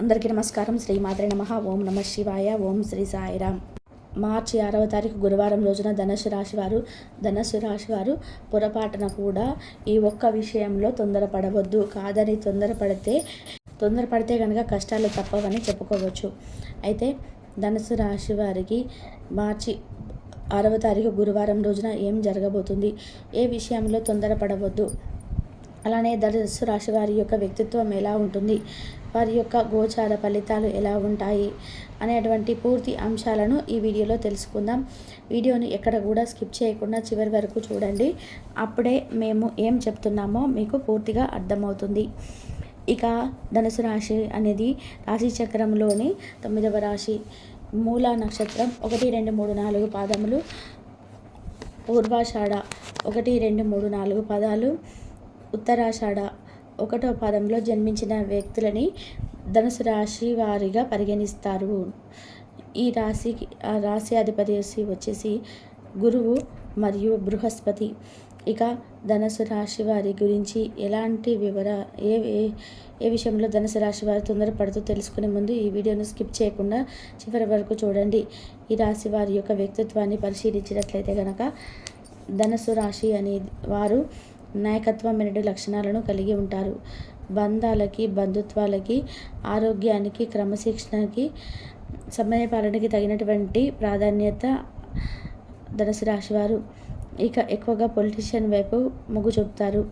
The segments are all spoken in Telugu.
అందరికీ నమస్కారం. శ్రీ మాత్రే నమః. ఓం నమ శివాయ. ఓం శ్రీ సాయిరామ్. మార్చి 6వ తారీఖు గురువారం రోజున ధనుసు రాశి వారు పొరపాటున కూడా ఈ ఒక్క విషయంలో తొందరపడవద్దు. కాదని తొందరపడితే కనుక కష్టాలు తప్పవని చెప్పుకోవచ్చు. అయితే ధనుసు రాశి వారికి మార్చి 6వ తారీఖు గురువారం రోజున ఏం జరగబోతుంది, ఏ విషయంలో తొందరపడవద్దు, అలానే ధనుసు రాశి వారి యొక్క వ్యక్తిత్వం ఎలా ఉంటుంది, వారి యొక్క గోచార ఫలితాలు ఎలా ఉంటాయి అనేటువంటి పూర్తి అంశాలను ఈ వీడియోలో తెలుసుకుందాం. వీడియోని ఎక్కడ కూడా స్కిప్ చేయకుండా చివరి వరకు చూడండి. అప్పుడే మేము ఏం చెప్తున్నామో మీకు పూర్తిగా అర్థమవుతుంది. ఇక ధనుసు రాశి అనేది రాశి చక్రంలోని 9వ రాశి. మూలా నక్షత్రం 1, 2, 3, 4 పాదములు, పూర్వాషాఢ 1, 2, 3, 4 పాదాలు, ఉత్తరాషాఢ 1వ పాదంలో జన్మించిన వ్యక్తులని ధనుసు రాశి వారిగా పరిగణిస్తారు. ఈ రాశి అధిపతి వచ్చేసి గురువు మరియు బృహస్పతి. ఇక ధనుసు రాశి వారి గురించి ఎలాంటి ఏ విషయంలో ధనుసు రాశి వారు తొందరపడుతూ తెలుసుకునే ముందు ఈ వీడియోను స్కిప్ చేయకుండా చివరి వరకు చూడండి. ఈ రాశి వారి యొక్క వ్యక్తిత్వాన్ని పరిశీలించినట్లయితే కనుక ధనుసు రాశి అనే వారు నాయకత్వమైన లక్షణాలను కలిగి ఉంటారు. బంధాలకి, బంధుత్వాలకి, ఆరోగ్యానికి, క్రమశిక్షణకి, సమయపాలనకి తగినటువంటి ప్రాధాన్యత ధనుసు రాశి వారు. ఇక ఎక్కువగా పొలిటీషియన్ వైపు మొగ్గు చూపుతారు.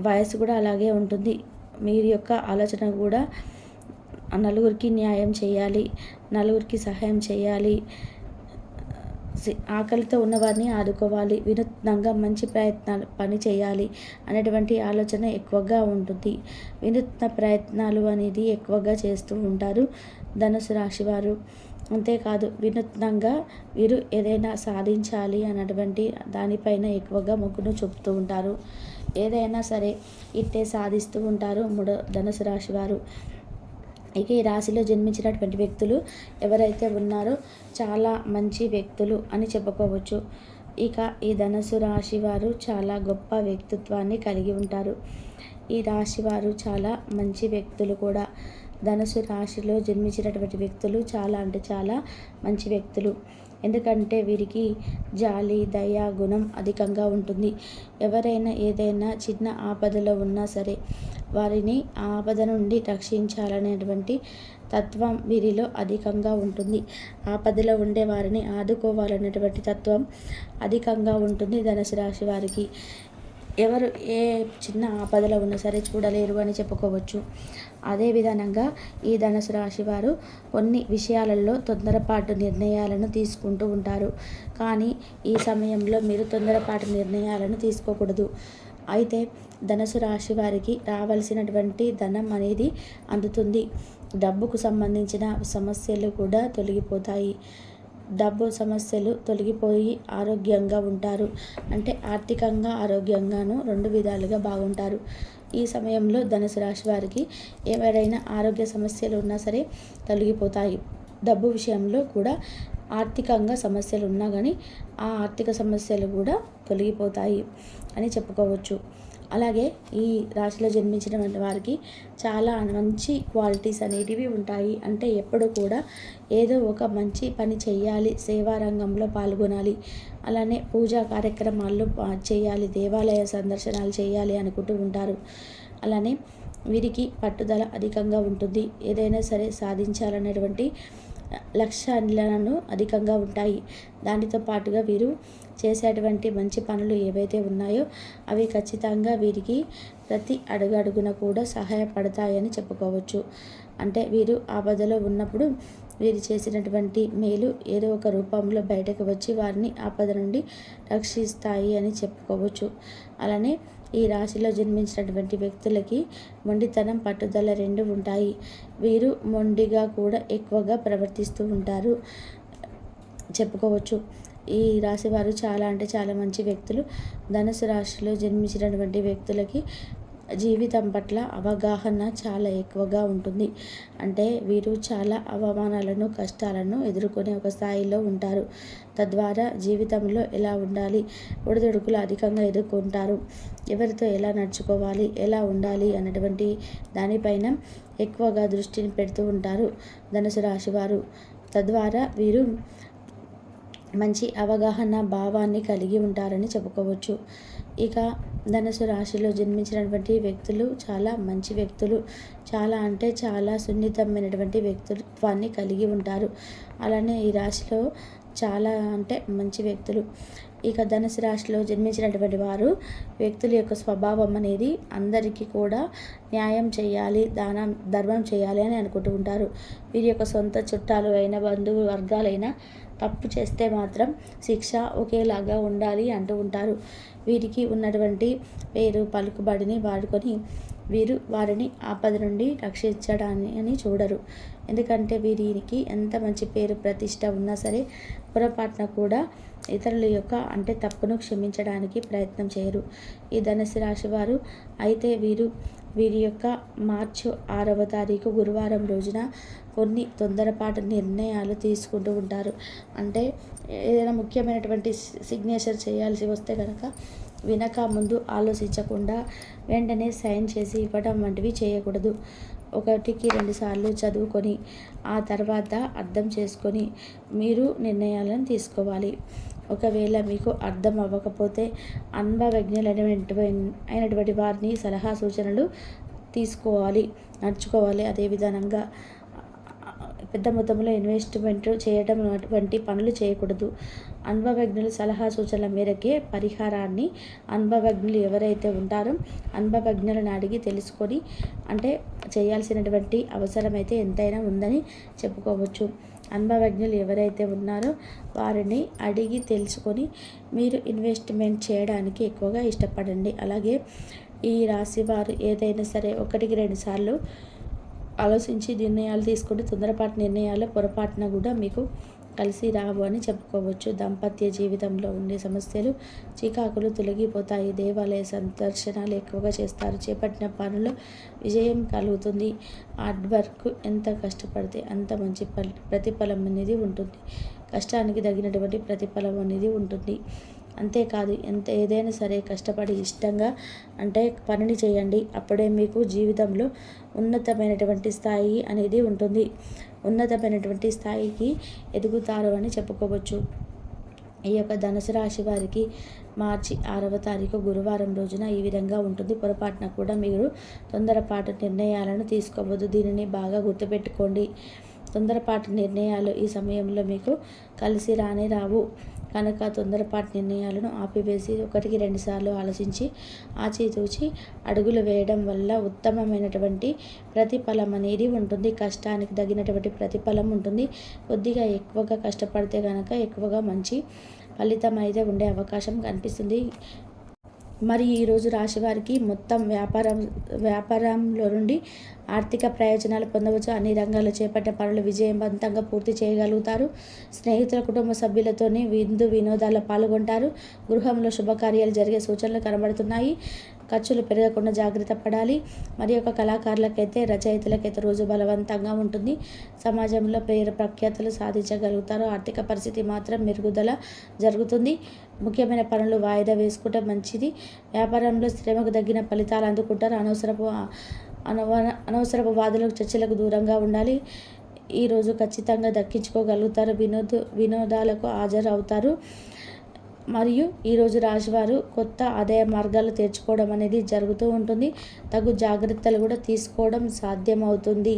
వయసు కూడా అలాగే ఉంటుంది. మీరు యొక్క ఆలోచన కూడా నలుగురికి న్యాయం చేయాలి, నలుగురికి సహాయం చేయాలి, ఆకలితో ఉన్నవారిని ఆదుకోవాలి, వినూత్నంగా మంచి ప్రయత్నాలు పని చేయాలి అనేటువంటి ఆలోచన ఎక్కువగా ఉంటుంది. వినూత్న ప్రయత్నాలు అనేది ఎక్కువగా చేస్తూ ఉంటారు ధనుసు రాశి వారు. అంతేకాదు వినూత్నంగా వీరు ఏదైనా సాధించాలి అన్నటువంటి దానిపైన ఎక్కువగా మొగ్గును చూపుతూ ఉంటారు. ఏదైనా సరే ఇట్టే సాధిస్తూ ఉంటారు ధనుసు రాశి వారు. ఇక ఈ రాశిలో జన్మించినటువంటి వ్యక్తులు ఎవరైతే ఉన్నారో చాలా మంచి వ్యక్తులు అని చెప్పుకోవచ్చు. ఇక ఈ ధనుసు రాశి వారు చాలా గొప్ప వ్యక్తిత్వాన్ని కలిగి ఉంటారు. ఈ రాశి వారు చాలా మంచి వ్యక్తులు కూడా. ధనుసు రాశిలో జన్మించినటువంటి వ్యక్తులు చాలా అంటే చాలా మంచి వ్యక్తులు. ఎందుకంటే వీరికి జాలి, దయ గుణం అధికంగా ఉంటుంది. ఎవరైనా ఏదైనా చిన్న ఆపదలో ఉన్నా సరే వారిని ఆపద నుండి రక్షించాలనేటువంటి తత్వం వీరిలో అధికంగా ఉంటుంది. ఆపదలో ఉండే వారిని ఆదుకోవాలనేటువంటి తత్వం అధికంగా ఉంటుంది ధనుసు రాశి వారికి. ఎవరు ఏ చిన్న ఆపదలో ఉన్నా సరే చూడలేరు అని చెప్పుకోవచ్చు. అదే విధంగా ఈ ధనుసు రాశి వారు కొన్ని విషయాలలో తొందరపాటు నిర్ణయాలను తీసుకుంటూ ఉంటారు. కానీ ఈ సమయంలో మీరు తొందరపాటు నిర్ణయాలను తీసుకోకూడదు. అయితే ధనుసు రాశి వారికి రావాల్సినటువంటి ధనం అనేది అందుతుంది. డబ్బుకు సంబంధించిన సమస్యలు కూడా తొలగిపోతాయి. డబ్బు సమస్యలు తొలగిపోయి ఆరోగ్యంగా ఉంటారు. అంటే ఆర్థికంగా, ఆరోగ్యంగాను 2 విధాలుగా బాగుంటారు. ఈ సమయంలో ధనుసు రాశి వారికి ఎవరైనా ఆరోగ్య సమస్యలు ఉన్నా సరే తొలగిపోతాయి. డబ్బు విషయంలో కూడా ఆర్థికంగా సమస్యలు ఉన్నా కానీ ఆ ఆర్థిక సమస్యలు కూడా తొలగిపోతాయి అని చెప్పుకోవచ్చు. అలాగే ఈ రాశిలో జన్మించిన వారికి చాలా మంచి క్వాలిటీస్ అనేటివి ఉంటాయి. అంటే ఎప్పుడు కూడా ఏదో ఒక మంచి పని చేయాలి, సేవా రంగంలో పాల్గొనాలి, అలానే పూజా కార్యక్రమాల్లో చేయాలి, దేవాలయ సందర్శనాలు చేయాలి అనుకుంటూ ఉంటారు. అలానే వీరికి పట్టుదల అధికంగా ఉంటుంది. ఏదైనా సరే సాధించాలనేటువంటి లక్ష్యాలను అధికంగా ఉంటాయి. దానితో పాటుగా వీరు చేసేటువంటి మంచి పనులు ఏవైతే ఉన్నాయో అవి ఖచ్చితంగా వీరికి ప్రతి అడుగడుగున కూడా సహాయపడతాయని చెప్పుకోవచ్చు. అంటే వీరు ఆపదలో ఉన్నప్పుడు వీరు చేసినటువంటి మేలు ఏదో ఒక రూపంలో బయటకు వచ్చి వారిని ఆపద నుండి రక్షిస్తాయి అని చెప్పుకోవచ్చు. అలానే ఈ రాశిలో జన్మించినటువంటి వ్యక్తులకి మొండితనం, పట్టుదల 2 ఉంటాయి. వీరు మొండిగా కూడా ఎక్కువగా ప్రవర్తిస్తూ ఉంటారు చెప్పుకోవచ్చు. ఈ రాశి వారు చాలా అంటే చాలా మంచి వ్యక్తులు. ధనుసు రాశిలో జన్మించినటువంటి వ్యక్తులకి జీవితం పట్ల అవగాహన చాలా ఎక్కువగా ఉంటుంది. అంటే వీరు చాలా అవమానాలను, కష్టాలను ఎదుర్కొనే ఒక స్థాయిలో ఉంటారు. తద్వారా జీవితంలో ఎలా ఉండాలి, ఒడిదుడుకులు అధికంగా ఎదుర్కొంటారు. ఎవరితో ఎలా నడుచుకోవాలి, ఎలా ఉండాలి అన్నటువంటి దానిపైన ఎక్కువగా దృష్టిని పెడుతూ ఉంటారు ధనుసు రాశి వారు. తద్వారా వీరు మంచి అవగాహన భావాన్ని కలిగి ఉంటారని చెప్పుకోవచ్చు. ఇక ధనుసు రాశిలో జన్మించినటువంటి వ్యక్తులు చాలా మంచి వ్యక్తులు, చాలా అంటే చాలా సున్నితమైనటువంటి వ్యక్తిత్వాన్ని కలిగి ఉంటారు. అలానే ఈ రాశిలో చాలా అంటే మంచి వ్యక్తులు. ఇక ధనుసు రాశిలో జన్మించినటువంటి వారు వ్యక్తుల యొక్క స్వభావం అనేది అందరికీ కూడా న్యాయం చేయాలి, ధర్మం చేయాలి అని అనుకుంటూ ఉంటారు. వీరి యొక్క సొంత చుట్టాలు అయిన బంధువు వర్గాలైనా తప్పు చేస్తే మాత్రం శిక్ష ఒకేలాగా ఉండాలి అంటూ ఉంటారు. వీరికి ఉన్నటువంటి పేరు పలుకుబడిని వాడుకొని వీరు వారిని ఆపద నుండి రక్షించడాన్ని చూడరు. ఎందుకంటే వీరికి ఎంత మంచి పేరు ప్రతిష్ట ఉన్నా సరే పొరపాటున కూడా ఇతరుల యొక్క అంటే తప్పును క్షమించడానికి ప్రయత్నం చేయరు ఈ ధనుసు రాశి వారు. అయితే వీరి యొక్క మార్చి 6వ తారీఖు గురువారం రోజున కొన్ని తొందరపాటు నిర్ణయాలు తీసుకుంటూ ఉంటారు. అంటే ఏదైనా ముఖ్యమైనటువంటి సిగ్నేచర్ చేయాల్సి వస్తే కనుక వినక ముందు ఆలోచించకుండా వెంటనే సైన్ చేసి ఇవ్వడం వంటివి చేయకూడదు. 1కి 2 సార్లు చదువుకొని ఆ తర్వాత అర్థం చేసుకొని మీరు నిర్ణయాలను తీసుకోవాలి. ఒకవేళ మీకు అర్థం అవ్వకపోతే అయినటువంటి వారిని సలహా సూచనలు తీసుకోవాలి, నడుచుకోవాలి. అదే విధానంగా పెద్ద మొత్తంలో ఇన్వెస్ట్మెంట్ చేయడం వంటి పనులు చేయకూడదు. అనుభవజ్ఞుల సలహా సూచనల మేరకే పరిహారాన్ని అనుభవజ్ఞులు ఎవరైతే ఉంటారో అనుభవజ్ఞులను అడిగి తెలుసుకొని అంటే చేయాల్సినటువంటి అవసరం అయితే ఎంతైనా ఉందని చెప్పుకోవచ్చు. అనుభవజ్ఞులు ఎవరైతే ఉన్నారో వారిని అడిగి తెలుసుకొని మీరు ఇన్వెస్ట్మెంట్ చేయడానికి ఎక్కువగా ఇష్టపడండి. అలాగే ఈ రాశి వారు ఏదైనా సరే 1కి 2 సార్లు ఆలోచించి నిర్ణయాలు తీసుకుంటే తొందరపాటు నిర్ణయాలు పొరపాటున కూడా మీకు కలిసి రావు అని చెప్పుకోవచ్చు. దాంపత్య జీవితంలో ఉండే సమస్యలు, చికాకులు తొలగిపోతాయి. దేవాలయ సందర్శనాలు ఎక్కువగా చేస్తారు. చేపట్టిన పనుల్లో విజయం కలుగుతుంది. హార్డ్ వర్క్ ఎంత కష్టపడితే అంత మంచి ప్రతిఫలం అనేది ఉంటుంది. కష్టానికి తగినటువంటి ప్రతిఫలం అనేది ఉంటుంది. అంతేకాదు ఏదైనా సరే కష్టపడి ఇష్టంగా అంటే పనిని చేయండి. అప్పుడే మీకు జీవితంలో ఉన్నతమైనటువంటి స్థాయి అనేది ఉంటుంది. ఉన్నతమైనటువంటి స్థాయికి ఎదుగుతారు అని చెప్పుకోవచ్చు. ఈ యొక్క ధనుసు రాశి వారికి మార్చి 6వ తారీఖు గురువారం రోజున ఈ విధంగా ఉంటుంది. పొరపాటున కూడా మీరు తొందరపాటు నిర్ణయాలను తీసుకోవద్దు. దీనిని బాగా గుర్తుపెట్టుకోండి. తొందరపాటు నిర్ణయాలు ఈ సమయంలో మీకు కలిసి రావు కనుక తొందరపాటు నిర్ణయాలను ఆపివేసి 1కి 2 సార్లు ఆలోచించి ఆచితూచి అడుగులు వేయడం వల్ల ఉత్తమమైనటువంటి ప్రతిఫలం అనేది ఉంటుంది. కష్టానికి తగినటువంటి ప్రతిఫలం ఉంటుంది. కొద్దిగా ఎక్కువగా కష్టపడితే కనుక ఎక్కువగా మంచి ఫలితం అయితే ఉండే అవకాశం కనిపిస్తుంది. మరి ఈరోజు రాశివారికి మొత్తం వ్యాపారంలో నుండి ఆర్థిక ప్రయోజనాలు పొందవచ్చు. అన్ని రంగాల్లో చేపట్టిన పనులు విజయవంతంగా పూర్తి చేయగలుగుతారు. స్నేహితుల కుటుంబ సభ్యులతోనే వినోదాల్లో పాల్గొంటారు. గృహంలో శుభకార్యాలు జరిగే సూచనలు కనబడుతున్నాయి. ఖర్చులు పెరగకుండా జాగ్రత్త పడాలి. మరి యొక్క కళాకారులకైతే రచయితలకైతే రోజు బలవంతంగా ఉంటుంది. సమాజంలో పేరు ప్రఖ్యాతులు సాధించగలుగుతారు. ఆర్థిక పరిస్థితి మాత్రం మెరుగుదల జరుగుతుంది. ముఖ్యమైన పనులు వాయిదా వేసుకుంటే మంచిది. వ్యాపారంలో శ్రమకు తగ్గిన ఫలితాలు అందుకుంటారు. అనవసరపు వాదులకు చర్చలకు దూరంగా ఉండాలి. ఈరోజు ఖచ్చితంగా దక్కించుకోగలుగుతారు. వినోదాలకు హాజరవుతారు. మరియు ఈరోజు రాశివారు కొత్త ఆదాయ మార్గాలు తెరుచుకోవడం అనేది జరుగుతూ ఉంటుంది. తగు జాగ్రత్తలు కూడా తీసుకోవడం సాధ్యమవుతుంది.